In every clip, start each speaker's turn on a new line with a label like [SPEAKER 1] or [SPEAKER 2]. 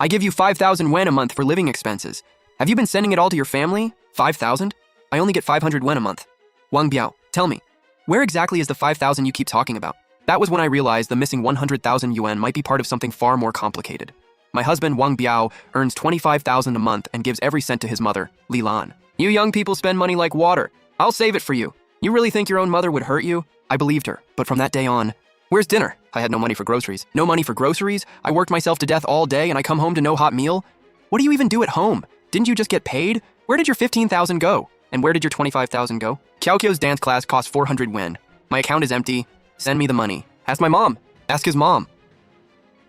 [SPEAKER 1] I give you 5,000 wen a month for living expenses. Have you been sending it all to your family? 5,000? I only get 500 wen a month. Wang Biao, tell me, where exactly is the 5,000 you keep talking about? That was when I realized the missing 100,000 yuan might be part of something far more complicated. My husband, Wang Biao, earns 25,000 a month and gives every cent to his mother, Li Lan. You young people spend money like water. I'll save it for you. You really think your own mother would hurt you? I believed her, but from that day on, where's dinner? I had no money for groceries. No money for groceries? I worked myself to death all day and I come home to no hot meal? What do you even do at home? Didn't you just get paid? Where did your 15,000 go? And where did your 25,000 go? Qiaoqiu's dance class costs 400 wen. My account is empty. Send me the money. Ask my mom. Ask his mom.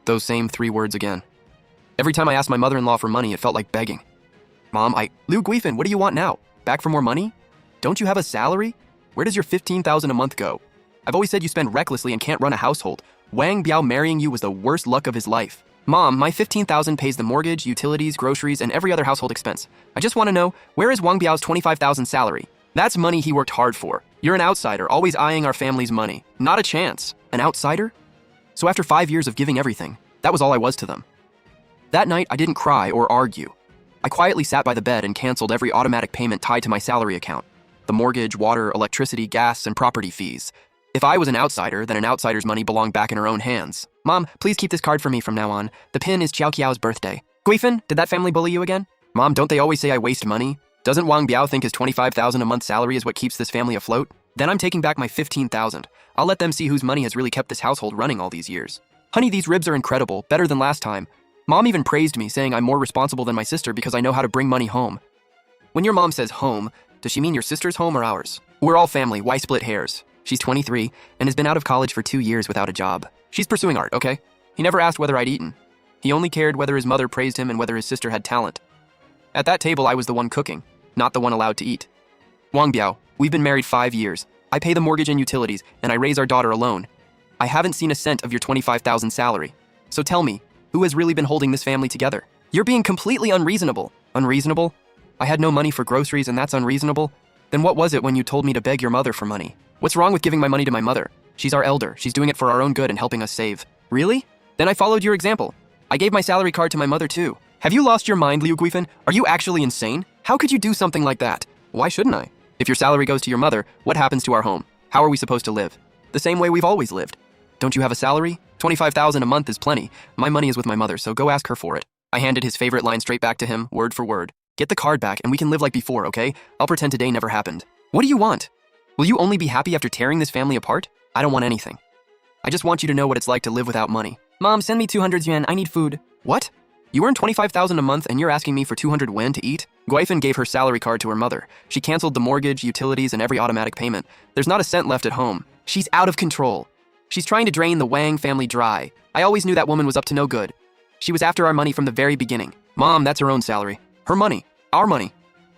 [SPEAKER 1] Those same 3 words again. Every time I asked my mother-in-law for money, it felt like begging. Mom, Liu Guifan, what do you want now? Back for more money? Don't you have a salary? Where does your 15,000 a month go? I've always said you spend recklessly and can't run a household. Wang Biao marrying you was the worst luck of his life. Mom, my 15,000 pays the mortgage, utilities, groceries, and every other household expense. I just want to know, where is Wang Biao's 25,000 salary? That's money he worked hard for. You're an outsider, always eyeing our family's money. Not a chance. An outsider? So after 5 years of giving everything, that was all I was to them. That night, I didn't cry or argue. I quietly sat by the bed and canceled every automatic payment tied to my salary account. The mortgage, water, electricity, gas, and property fees. If I was an outsider, then an outsider's money belonged back in her own hands. Mom, please keep this card for me from now on. The pin is Qiaoqiu's birthday. Guifan, did that family bully you again? Mom, don't they always say I waste money? Doesn't Wang Biao think his 25,000 a month salary is what keeps this family afloat? Then I'm taking back my 15,000. I'll let them see whose money has really kept this household running all these years. Honey, these ribs are incredible, better than last time. Mom even praised me, saying I'm more responsible than my sister because I know how to bring money home. When your mom says home, does she mean your sister's home or ours? We're all family, why split hairs? She's 23 and has been out of college for 2 years without a job. She's pursuing art, okay? He never asked whether I'd eaten. He only cared whether his mother praised him and whether his sister had talent. At that table, I was the one cooking, not the one allowed to eat. Wang Biao, we've been married 5 years. I pay the mortgage and utilities, and I raise our daughter alone. I haven't seen a cent of your 25,000 salary. So tell me, who has really been holding this family together? You're being completely unreasonable. Unreasonable? I had no money for groceries and that's unreasonable? Then what was it when you told me to beg your mother for money? What's wrong with giving my money to my mother? She's our elder. She's doing it for our own good and helping us save. Really? Then I followed your example. I gave my salary card to my mother too. Have you lost your mind, Liu Guifan? Are you actually insane? How could you do something like that? Why shouldn't I? If your salary goes to your mother, what happens to our home? How are we supposed to live? The same way we've always lived. Don't you have a salary? 25,000 a month is plenty. My money is with my mother, so go ask her for it. I handed his favorite line straight back to him, word for word. Get the card back and we can live like before, okay? I'll pretend today never happened. What do you want? Will you only be happy after tearing this family apart? I don't want anything. I just want you to know what it's like to live without money. Mom, send me 200 yuan. I need food. What? You earn 25,000 a month and you're asking me for 200 wen to eat? Guifan gave her salary card to her mother. She canceled the mortgage, utilities, and every automatic payment. There's not a cent left at home. She's out of control. She's trying to drain the Wang family dry. I always knew that woman was up to no good. She was after our money from the very beginning. Mom, that's her own salary. Her money. Our money.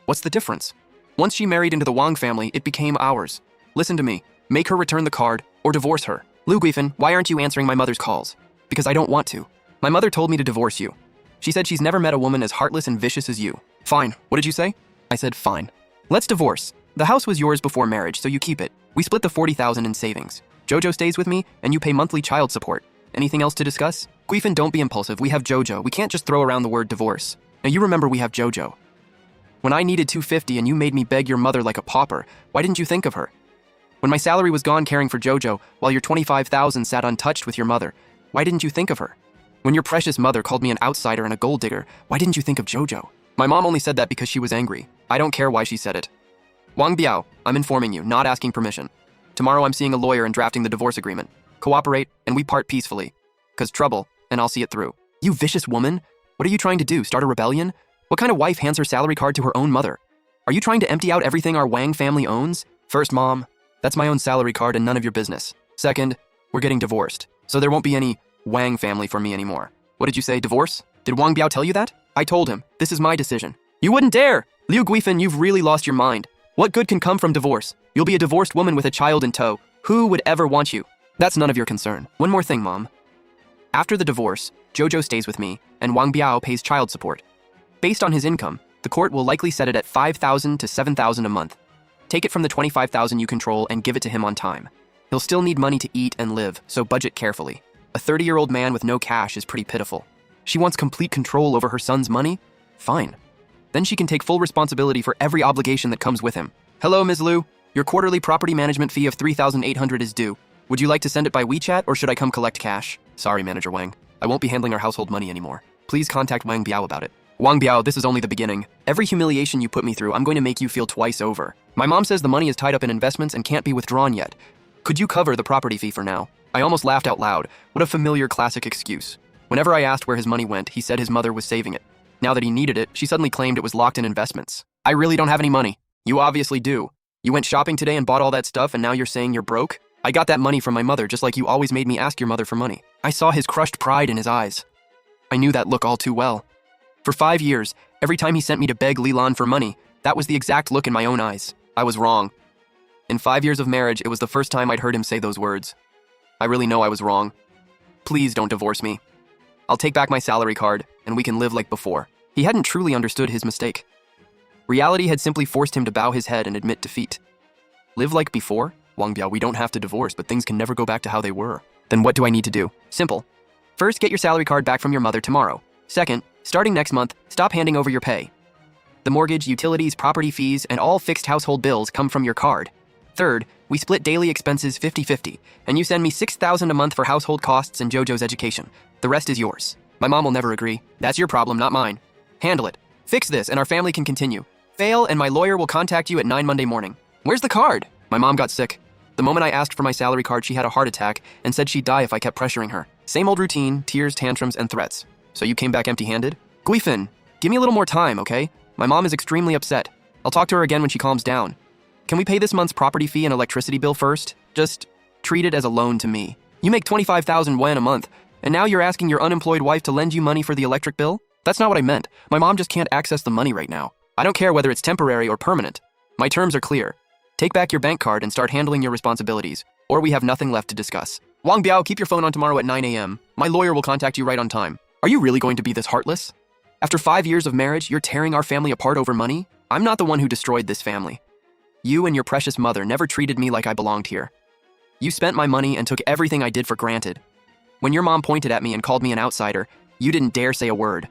[SPEAKER 1] What's the difference? Once she married into the Wang family, it became ours. Listen to me. Make her return the card or divorce her. Liu Guifan, why aren't you answering my mother's calls? Because I don't want to. My mother told me to divorce you. She said she's never met a woman as heartless and vicious as you. Fine. What did you say? I said fine. Let's divorce. The house was yours before marriage, so you keep it. We split the 40,000 in savings. Jojo stays with me, and you pay monthly child support. Anything else to discuss? Guifan, don't be impulsive. We have Jojo. We can't just throw around the word divorce. Now you remember we have Jojo. When I needed 250 and you made me beg your mother like a pauper, why didn't you think of her? When my salary was gone caring for Jojo, while your 25,000 sat untouched with your mother, why didn't you think of her? When your precious mother called me an outsider and a gold digger, why didn't you think of Jojo? My mom only said that because she was angry. I don't care why she said it. Wang Biao, I'm informing you, not asking permission. Tomorrow I'm seeing a lawyer and drafting the divorce agreement. Cooperate, and we part peacefully. 'Cause trouble, and I'll see it through. You vicious woman! What are you trying to do, start a rebellion? What kind of wife hands her salary card to her own mother? Are you trying to empty out everything our Wang family owns? First, Mom, that's my own salary card and none of your business. Second, we're getting divorced, so there won't be any Wang family for me anymore. What did you say, divorce? Did Wang Biao tell you that? I told him, this is my decision. You wouldn't dare! Liu Guifan, you've really lost your mind. What good can come from divorce? You'll be a divorced woman with a child in tow. Who would ever want you? That's none of your concern. One more thing, Mom. After the divorce, Jojo stays with me, and Wang Biao pays child support. Based on his income, the court will likely set it at 5,000 to 7,000 a month. Take it from the 25,000 you control and give it to him on time. He'll still need money to eat and live, so budget carefully. A 30-year-old man with no cash is pretty pitiful. She wants complete control over her son's money? Fine. Then she can take full responsibility for every obligation that comes with him. Hello, Ms. Liu. Your quarterly property management fee of 3,800 is due. Would you like to send it by WeChat or should I come collect cash? Sorry, Manager Wang. I won't be handling our household money anymore. Please contact Wang Biao about it. Wang Biao, this is only the beginning. Every humiliation you put me through, I'm going to make you feel twice over. My mom says the money is tied up in investments and can't be withdrawn yet. Could you cover the property fee for now? I almost laughed out loud. What a familiar classic excuse. Whenever I asked where his money went, he said his mother was saving it. Now that he needed it, she suddenly claimed it was locked in investments. I really don't have any money. You obviously do. You went shopping today and bought all that stuff and now you're saying you're broke? I got that money from my mother just like you always made me ask your mother for money. I saw his crushed pride in his eyes. I knew that look all too well. For 5 years, every time he sent me to beg Lilan for money, that was the exact look in my own eyes. I was wrong. In 5 years of marriage, it was the first time I'd heard him say those words. I really know I was wrong. Please don't divorce me. I'll take back my salary card, and we can live like before. He hadn't truly understood his mistake. Reality had simply forced him to bow his head and admit defeat. Live like before? Wang Biao, we don't have to divorce, but things can never go back to how they were. Then what do I need to do? Simple. First, get your salary card back from your mother tomorrow. Second, starting next month, stop handing over your pay. The mortgage, utilities, property fees, and all fixed household bills come from your card. Third, we split daily expenses 50-50, and you send me $6,000 a month for household costs and Jojo's education. The rest is yours. My mom will never agree. That's your problem, not mine. Handle it. Fix this, and our family can continue. Fail, and my lawyer will contact you at 9 Monday morning. Where's the card? My mom got sick. The moment I asked for my salary card, she had a heart attack and said she'd die if I kept pressuring her. Same old routine, tears, tantrums, and threats. So you came back empty-handed? Guifin, give me a little more time, okay? My mom is extremely upset. I'll talk to her again when she calms down. Can we pay this month's property fee and electricity bill first? Just treat it as a loan to me. You make 25,000 yuan a month, and now you're asking your unemployed wife to lend you money for the electric bill? That's not what I meant. My mom just can't access the money right now. I don't care whether it's temporary or permanent. My terms are clear. Take back your bank card and start handling your responsibilities, or we have nothing left to discuss. Wang Biao, keep your phone on tomorrow at 9 a.m. My lawyer will contact you right on time. Are you really going to be this heartless? After 5 years of marriage, you're tearing our family apart over money? I'm not the one who destroyed this family. You and your precious mother never treated me like I belonged here. You spent my money and took everything I did for granted. When your mom pointed at me and called me an outsider, you didn't dare say a word.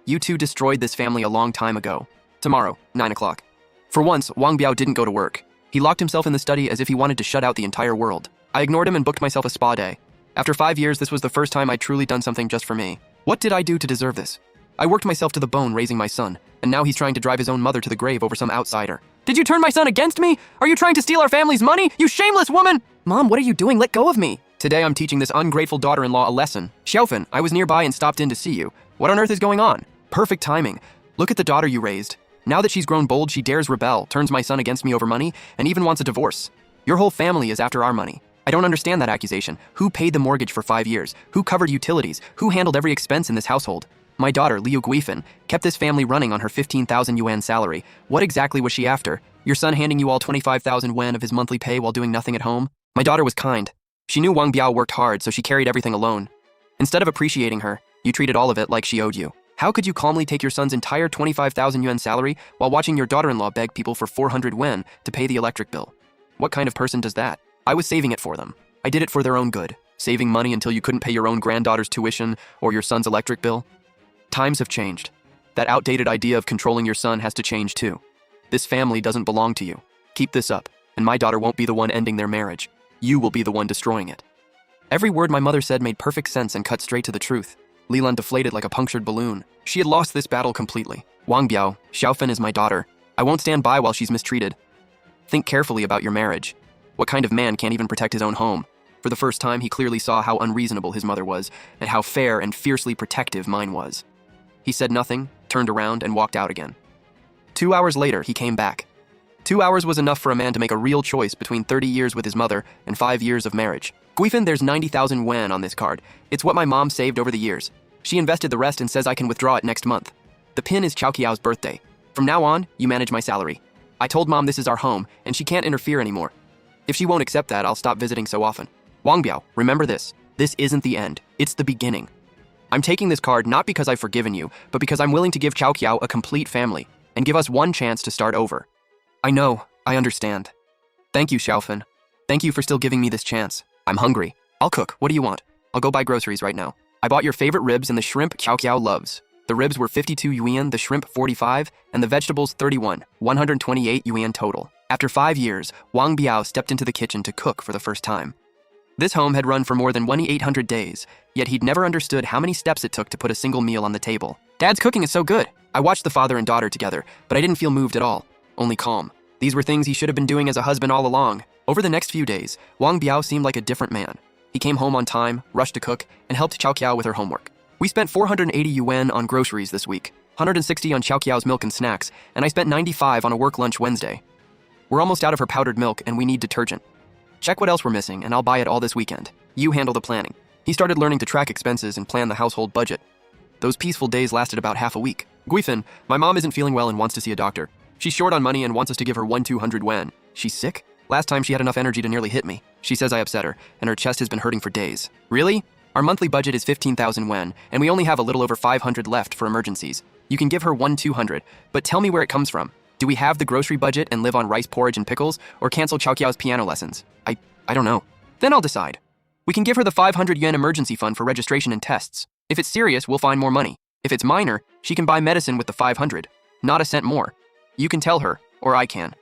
[SPEAKER 1] You two destroyed this family a long time ago. Tomorrow, 9 o'clock. For once, Wang Biao didn't go to work. He locked himself in the study as if he wanted to shut out the entire world. I ignored him and booked myself a spa day. After 5 years, this was the first time I'd truly done something just for me. What did I do to deserve this? I worked myself to the bone raising my son, and now he's trying to drive his own mother to the grave over some outsider. Did you turn my son against me? Are you trying to steal our family's money? You shameless woman! Mom, what are you doing? Let go of me! Today I'm teaching this ungrateful daughter-in-law a lesson. Xiaofan, I was nearby and stopped in to see you. What on earth is going on? Perfect timing. Look at the daughter you raised. Now that she's grown bold, she dares rebel, turns my son against me over money, and even wants a divorce. Your whole family is after our money. I don't understand that accusation. Who paid the mortgage for 5 years? Who covered utilities? Who handled every expense in this household? My daughter, Liu Guifin, kept this family running on her 15,000 yuan salary. What exactly was she after? Your son handing you all 25,000 yuan of his monthly pay while doing nothing at home? My daughter was kind. She knew Wang Biao worked hard, so she carried everything alone. Instead of appreciating her, you treated all of it like she owed you. How could you calmly take your son's entire 25,000 yuan salary while watching your daughter-in-law beg people for 400 yuan to pay the electric bill? What kind of person does that? I was saving it for them. I did it for their own good, saving money until you couldn't pay your own granddaughter's tuition or your son's electric bill. Times have changed. That outdated idea of controlling your son has to change too. This family doesn't belong to you. Keep this up, and my daughter won't be the one ending their marriage. You will be the one destroying it. Every word my mother said made perfect sense and cut straight to the truth. Lilan deflated like a punctured balloon. She had lost this battle completely. Wang Biao, Xiaofan is my daughter. I won't stand by while she's mistreated. Think carefully about your marriage. What kind of man can't even protect his own home? For the first time, he clearly saw how unreasonable his mother was and how fair and fiercely protective mine was. He said nothing, turned around, and walked out again. 2 hours later, he came back. 2 hours was enough for a man to make a real choice between 30 years with his mother and 5 years of marriage. Guifin, there's 90,000 yuan on this card. It's what my mom saved over the years. She invested the rest and says I can withdraw it next month. The pin is Chao Kiao's birthday. From now on, you manage my salary. I told mom this is our home, and she can't interfere anymore. If she won't accept that, I'll stop visiting so often. Wang Biao, remember this. This isn't the end. It's the beginning. I'm taking this card not because I've forgiven you, but because I'm willing to give Chao Kiao a complete family and give us one chance to start over. I know. I understand. Thank you, Xiaofan. Thank you for still giving me this chance. I'm hungry. I'll cook. What do you want? I'll go buy groceries right now. I bought your favorite ribs and the shrimp Qiao Qiao loves. The ribs were 52 yuan, the shrimp 45, and the vegetables 31, 128 yuan total. After 5 years, Wang Biao stepped into the kitchen to cook for the first time. This home had run for more than 1,800 days, yet he'd never understood how many steps it took to put a single meal on the table. Dad's cooking is so good. I watched the father and daughter together, but I didn't feel moved at all, only calm. These were things he should have been doing as a husband all along. Over the next few days, Wang Biao seemed like a different man. He came home on time, rushed to cook, and helped Qiao Qiao with her homework. We spent 480 yuan on groceries this week, 160 on Qiao Qiao's milk and snacks, and I spent 95 on a work lunch Wednesday. We're almost out of her powdered milk and we need detergent. Check what else we're missing and I'll buy it all this weekend. You handle the planning. He started learning to track expenses and plan the household budget. Those peaceful days lasted about half a week. Guifin, my mom isn't feeling well and wants to see a doctor. She's short on money and wants us to give her 1,200 yuan. She's sick? Last time she had enough energy to nearly hit me. She says I upset her, and her chest has been hurting for days. Really? Our monthly budget is 15,000 yuan, and we only have a little over 500 left for emergencies. You can give her 1,200, but tell me where it comes from. Do we have the grocery budget and live on rice porridge and pickles, or cancel Qiao Qiao's piano lessons? I don't know. Then I'll decide. We can give her the 500 yuan emergency fund for registration and tests. If it's serious, we'll find more money. If it's minor, she can buy medicine with the 500. Not a cent more. You can tell her, or I can.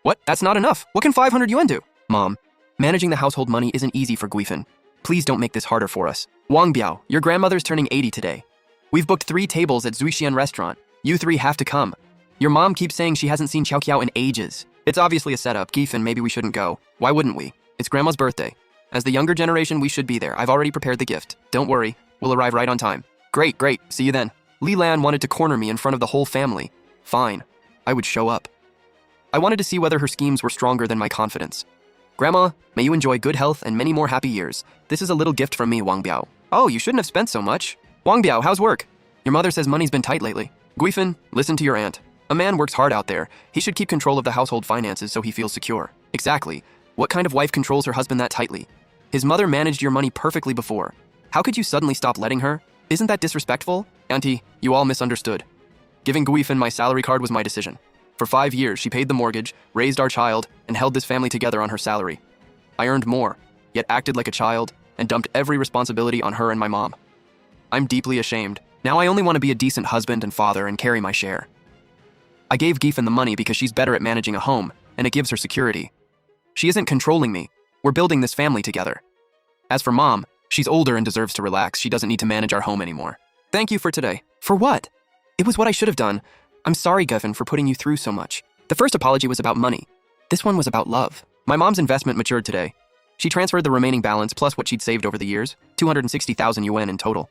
[SPEAKER 1] What? That's not enough. What can 500 yuan do? Mom, managing the household money isn't easy for Guifin. Please don't make this harder for us. Wang Biao, your grandmother's turning 80 today. We've booked 3 tables at Zuixian restaurant. You 3 have to come. Your mom keeps saying she hasn't seen Qiao Qiao in ages. It's obviously a setup. Guifin, maybe we shouldn't go. Why wouldn't we? It's grandma's birthday. As the younger generation, we should be there. I've already prepared the gift. Don't worry. We'll arrive right on time. Great. See you then. Li Lan wanted to corner me in front of the whole family. Fine. I would show up. I wanted to see whether her schemes were stronger than my confidence. Grandma, may you enjoy good health and many more happy years. This is a little gift from me, Wang Biao. Oh, you shouldn't have spent so much. Wang Biao, how's work? Your mother says money's been tight lately. Guifin, listen to your aunt. A man works hard out there. He should keep control of the household finances so he feels secure. Exactly. What kind of wife controls her husband that tightly? His mother managed your money perfectly before. How could you suddenly stop letting her? Isn't that disrespectful? Auntie, you all misunderstood. Giving Guifin my salary card was my decision. For 5 years, she paid the mortgage, raised our child, and held this family together on her salary. I earned more, yet acted like a child, and dumped every responsibility on her and my mom. I'm deeply ashamed. Now I only want to be a decent husband and father and carry my share. I gave Guifin the money because she's better at managing a home, and it gives her security. She isn't controlling me. We're building this family together. As for Mom, she's older and deserves to relax. She doesn't need to manage our home anymore. Thank you for today. For what? It was what I should have done. I'm sorry, Guifin, for putting you through so much. The first apology was about money. This one was about love. My mom's investment matured today. She transferred the remaining balance plus what she'd saved over the years, 260,000 yuan in total.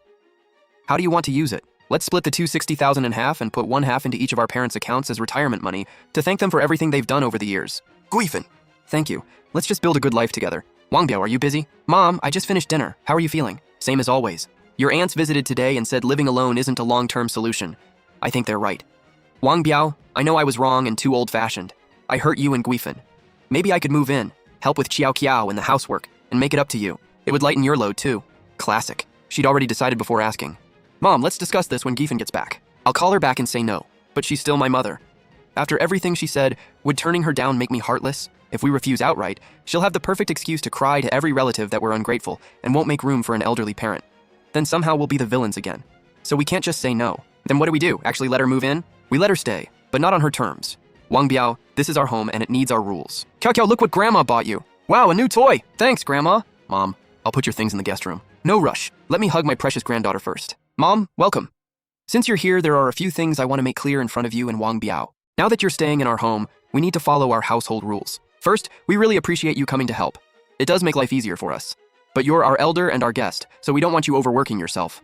[SPEAKER 1] How do you want to use it? Let's split the 260,000 in half and put one half into each of our parents' accounts as retirement money to thank them for everything they've done over the years. Guifin. Thank you. Let's just build a good life together. Wang Biao, are you busy? Mom, I just finished dinner. How are you feeling? Same as always. Your aunts visited today and said living alone isn't a long-term solution. I think they're right. Wang Biao, I know I was wrong and too old-fashioned. I hurt you and Guifin. Maybe I could move in, help with Qiao Qiao and the housework, and make it up to you. It would lighten your load too. Classic. She'd already decided before asking. Mom, let's discuss this when Guifin gets back. I'll call her back and say no, but she's still my mother. After everything she said, would turning her down make me heartless? If we refuse outright, she'll have the perfect excuse to cry to every relative that we're ungrateful and won't make room for an elderly parent. Then somehow we'll be the villains again. So we can't just say no. Then what do? Actually let her move in? We let her stay, but not on her terms. Wang Biao, this is our home and it needs our rules. Qiao Qiao, look what Grandma bought you. Wow, a new toy. Thanks, Grandma. Mom, I'll put your things in the guest room. No rush. Let me hug my precious granddaughter first. Mom, welcome. Since you're here, there are a few things I want to make clear in front of you and Wang Biao. Now that you're staying in our home, we need to follow our household rules. First, we really appreciate you coming to help. It does make life easier for us. But you're our elder and our guest, so we don't want you overworking yourself.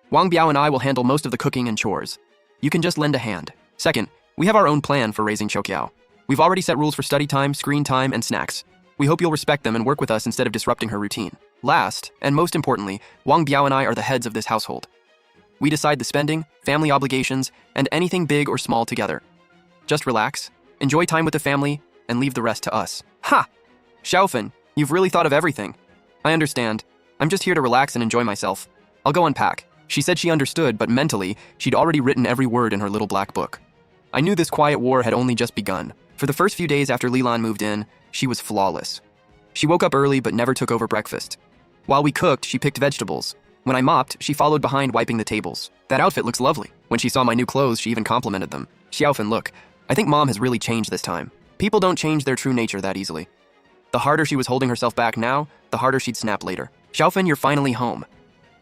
[SPEAKER 1] Wang Biao and I will handle most of the cooking and chores. You can just lend a hand. Second, we have our own plan for raising Qiao Qiao. We've already set rules for study time, screen time, and snacks. We hope you'll respect them and work with us instead of disrupting her routine. Last, and most importantly, Wang Biao and I are the heads of this household. We decide the spending, family obligations, and anything big or small together. Just relax, enjoy time with the family, and leave the rest to us. Ha! Xiaofan, you've really thought of everything. I understand. I'm just here to relax and enjoy myself. I'll go unpack. She said she understood, but mentally, she'd already written every word in her little black book. I knew this quiet war had only just begun. For the first few days after Lilan moved in, she was flawless. She woke up early but never took over breakfast. While we cooked, she picked vegetables. When I mopped, she followed behind wiping the tables. That outfit looks lovely. When she saw my new clothes, she even complimented them. Xiaofan, look, I think Mom has really changed this time. People don't change their true nature that easily. The harder she was holding herself back now, the harder she'd snap later. Xiaofan, you're finally home.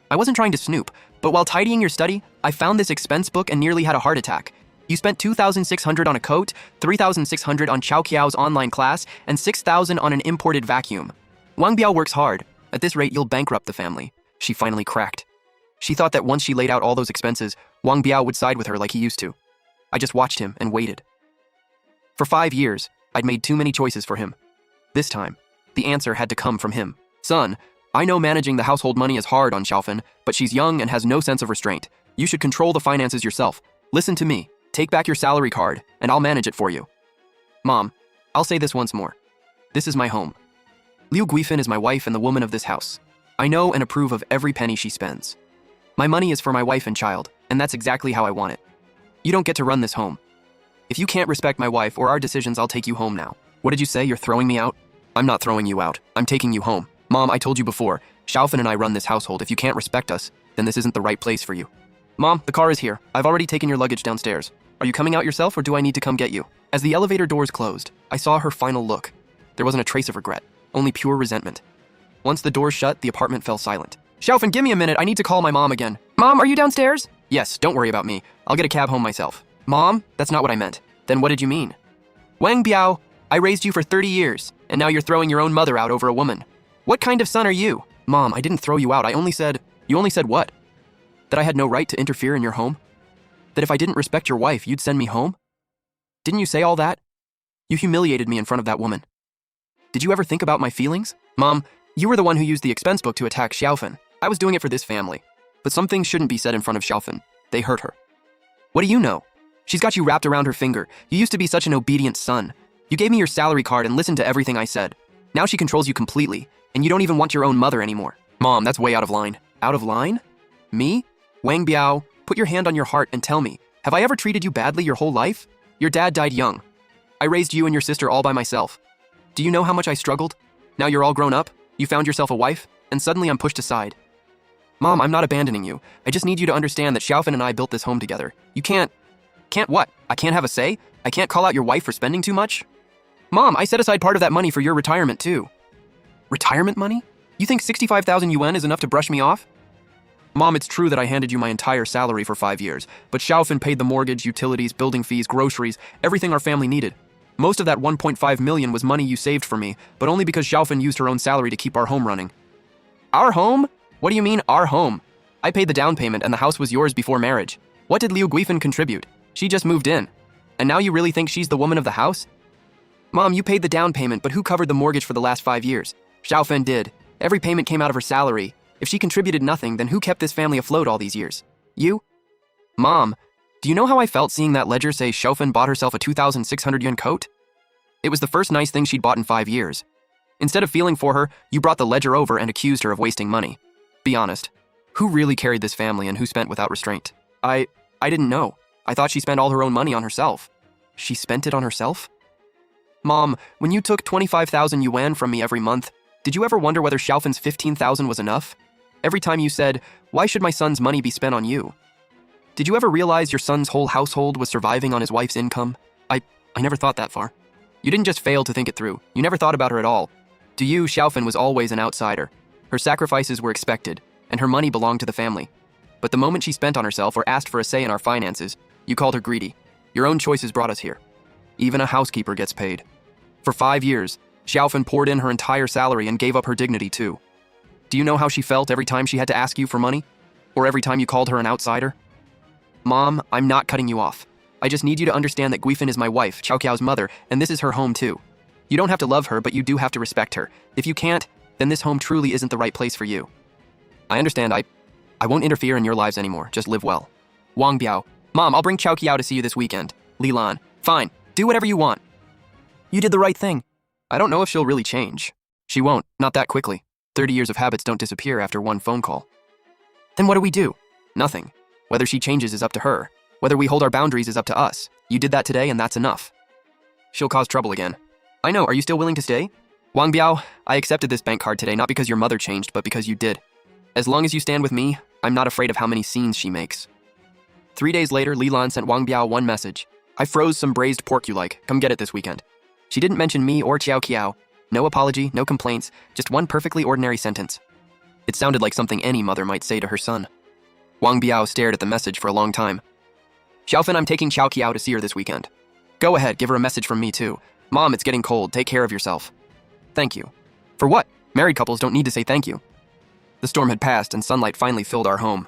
[SPEAKER 1] I wasn't trying to snoop, but while tidying your study, I found this expense book and nearly had a heart attack. You spent $2,600 on a coat, $3,600 on Chao Kiao's online class, and $6,000 on an imported vacuum. Wang Biao works hard. At this rate, you'll bankrupt the family. She finally cracked. She thought that once she laid out all those expenses, Wang Biao would side with her like he used to. I just watched him and waited. For 5 years, I'd made too many choices for him. This time, the answer had to come from him. Son, I know managing the household money is hard on Xiaofan, but she's young and has no sense of restraint. You should control the finances yourself. Listen to me. Take back your salary card, and I'll manage it for you. Mom, I'll say this once more. This is my home. Liu Guifan is my wife and the woman of this house. I know and approve of every penny she spends. My money is for my wife and child, and that's exactly how I want it. You don't get to run this home. If you can't respect my wife or our decisions, I'll take you home now. What did you say? You're throwing me out? I'm not throwing you out. I'm taking you home. Mom, I told you before, Xiaofan and I run this household. If you can't respect us, then this isn't the right place for you. Mom, the car is here. I've already taken your luggage downstairs. Are you coming out yourself or do I need to come get you? As the elevator doors closed, I saw her final look. There wasn't a trace of regret, only pure resentment. Once the doors shut, the apartment fell silent. Xiaofan, give me a minute. I need to call my mom again. Mom, are you downstairs? Yes, don't worry about me. I'll get a cab home myself. Mom, that's not what I meant. Then what did you mean? Wang Biao, I raised you for 30 years, and now you're throwing your own mother out over a woman. What kind of son are you? Mom, I didn't throw you out. You only said what? That I had no right to interfere in your home? That if I didn't respect your wife, you'd send me home? Didn't you say all that? You humiliated me in front of that woman. Did you ever think about my feelings? Mom, you were the one who used the expense book to attack Xiaofan. I was doing it for this family. But some things shouldn't be said in front of Xiaofan. They hurt her. What do you know? She's got you wrapped around her finger. You used to be such an obedient son. You gave me your salary card and listened to everything I said. Now she controls you completely, and you don't even want your own mother anymore. Mom, that's way out of line. Out of line? Me? Wang Biao, put your hand on your heart and tell me, have I ever treated you badly your whole life? Your dad died young. I raised you and your sister all by myself. Do you know how much I struggled? Now you're all grown up, you found yourself a wife, and suddenly I'm pushed aside. Mom, I'm not abandoning you. I just need you to understand that Xiaofan and I built this home together. You can't what? I can't have a say? I can't call out your wife for spending too much? Mom, I set aside part of that money for your retirement too. Retirement money? You think 65,000 yuan is enough to brush me off? Mom, it's true that I handed you my entire salary for 5 years, but Xiaofan paid the mortgage, utilities, building fees, groceries, everything our family needed. Most of that 1.5 million was money you saved for me, but only because Xiaofan used her own salary to keep our home running. Our home? What do you mean, our home? I paid the down payment and the house was yours before marriage. What did Liu Guifan contribute? She just moved in. And now you really think she's the woman of the house? Mom, you paid the down payment, but who covered the mortgage for the last 5 years? Xiaofan did. Every payment came out of her salary. If she contributed nothing, then who kept this family afloat all these years? You? Mom, do you know how I felt seeing that ledger say Xiaofan bought herself a 2,600 yuan coat? It was the first nice thing she'd bought in 5 years. Instead of feeling for her, you brought the ledger over and accused her of wasting money. Be honest. Who really carried this family and who spent without restraint? I didn't know. I thought she spent all her own money on herself. She spent it on herself? Mom, when you took 25,000 yuan from me every month, did you ever wonder whether Xiaofan's 15,000 was enough? Every time you said, why should my son's money be spent on you? Did you ever realize your son's whole household was surviving on his wife's income? I never thought that far. You didn't just fail to think it through. You never thought about her at all. To you, Xiaofan was always an outsider. Her sacrifices were expected, and her money belonged to the family. But the moment she spent on herself or asked for a say in our finances, you called her greedy. Your own choices brought us here. Even a housekeeper gets paid. For 5 years, Xiaofan poured in her entire salary and gave up her dignity too. Do you know how she felt every time she had to ask you for money? Or every time you called her an outsider? Mom, I'm not cutting you off. I just need you to understand that Guifan is my wife, Chao Kiao's mother, and this is her home too. You don't have to love her, but you do have to respect her. If you can't, then this home truly isn't the right place for you. I understand. I won't interfere in your lives anymore. Just live well. Wang Biao. Mom, I'll bring Chao Kiao to see you this weekend. Li Lan. Fine. Do whatever you want. You did the right thing. I don't know if she'll really change. She won't. Not that quickly. 30 years of habits don't disappear after one phone call. Then what do we do? Nothing. Whether she changes is up to her. Whether we hold our boundaries is up to us. You did that today and that's enough. She'll cause trouble again. I know. Are you still willing to stay? Wang Biao, I accepted this bank card today not because your mother changed, but because you did. As long as you stand with me, I'm not afraid of how many scenes she makes. 3 days later, Li Lan sent Wang Biao one message. I froze some braised pork you like. Come get it this weekend. She didn't mention me or Qiao Qiao. No apology, no complaints, just one perfectly ordinary sentence. It sounded like something any mother might say to her son. Wang Biao stared at the message for a long time. Xiaofan, I'm taking Qiao Qiao to see her this weekend. Go ahead, give her a message from me too. Mom, it's getting cold. Take care of yourself. Thank you. For what? Married couples don't need to say thank you. The storm had passed and sunlight finally filled our home.